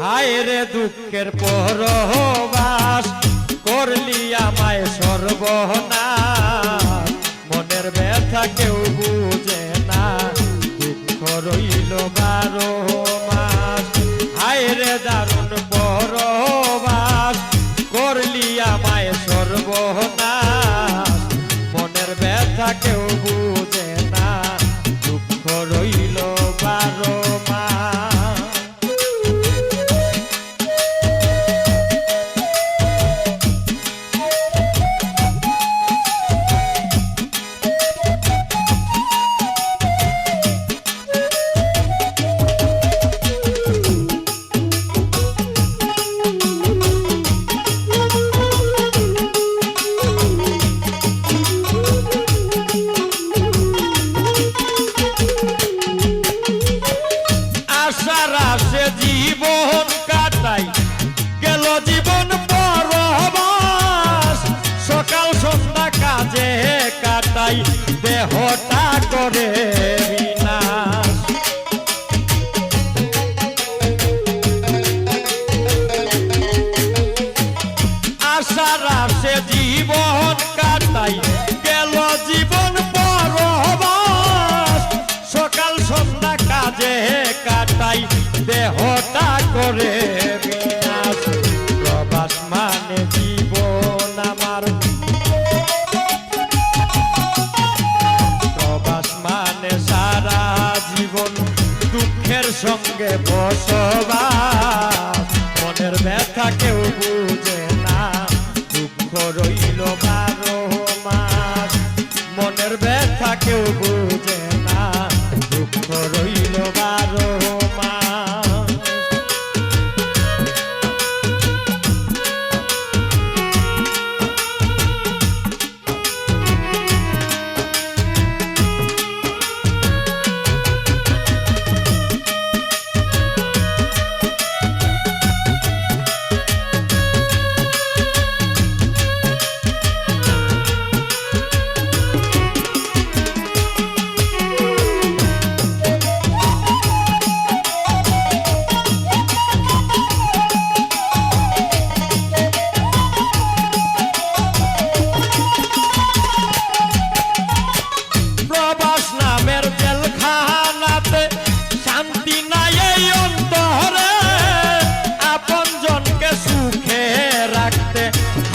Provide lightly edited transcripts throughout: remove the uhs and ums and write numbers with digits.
হায় রে দুঃখের পরবাস করলি আমায় সর্বনাশ, মনের ব্যথা কেউ বুঝে না, দুঃখ রইল 12 মাস। হায় রে দারুণ পরবাস করলি আমায় সর্বনাশ, মনের ব্যথা কেউ বুঝে না, দুঃখ রইল 12 মাস। জীবন কাটাই গেল জীবন পরবাস, সকাল সন্ধ্যা কাজে কাটাই দেহটা করে বিনাশ। আশার আশে জীবন কাটাই গেল জীবন পরবাস, সকাল সন্ধ্যা কাজে কাটাই দেহটা করে বিনাশ। প্রবাস মানে জীবন আমার, প্রবাস মানে সারা জীবন দুঃখের সঙ্গে বসবাস, মনের ব্যথা কেউ বুঝে না, দুঃখ রইল 12 মাস। মনের ব্যথা কেউ বুঝে না, দুঃখ রইল 12 মাস।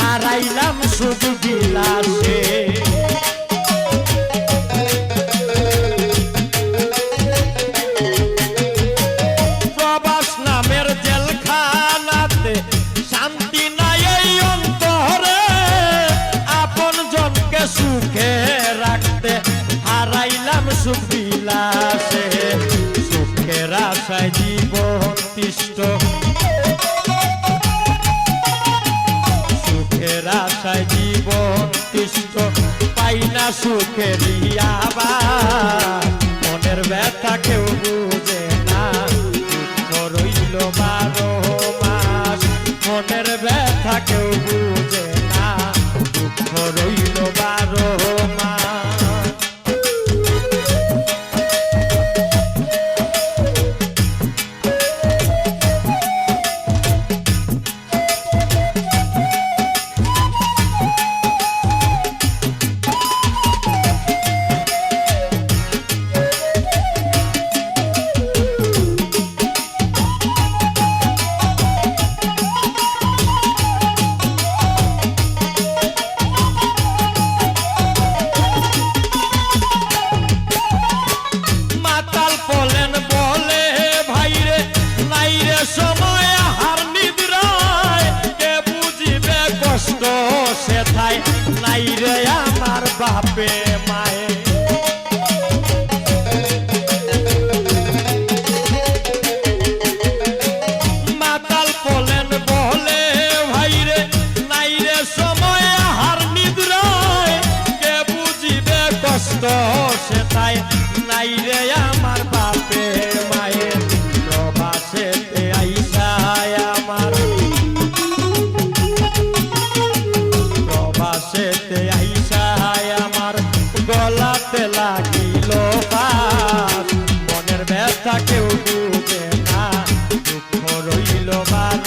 হারাইলাম শুধু বিলাসে, প্রবাস নামের জেলখানাতে শান্তি নাই এই অন্তরে, আপন জনকে সুখে রাখতে হারাইলাম সুখ বিলাসে। সুখের আশায় জীবন তিষ্ঠ, সুখের আশায় জীবন তিষ্ঠ, পাই না সুখের আবার, মনের ব্যথা কেউ বুঝে না, দুঃখ রইল 12 মাস। মনের ব্যথা কেউ বুঝে না, দুঃখ রইল 12 মাস। নাই রে আমার বাপে মায়ে, মাতাল বলেন বলে ভাই রে, নাই রে সময় হার নিদ্রায়, কে বুঝিবে কষ্ট সে তাই, নাই রে আমার বাপে মায়ে। প্রবাসেতে আইসায় আমার, প্রবাসেতে আইসায় আমার বাড়ি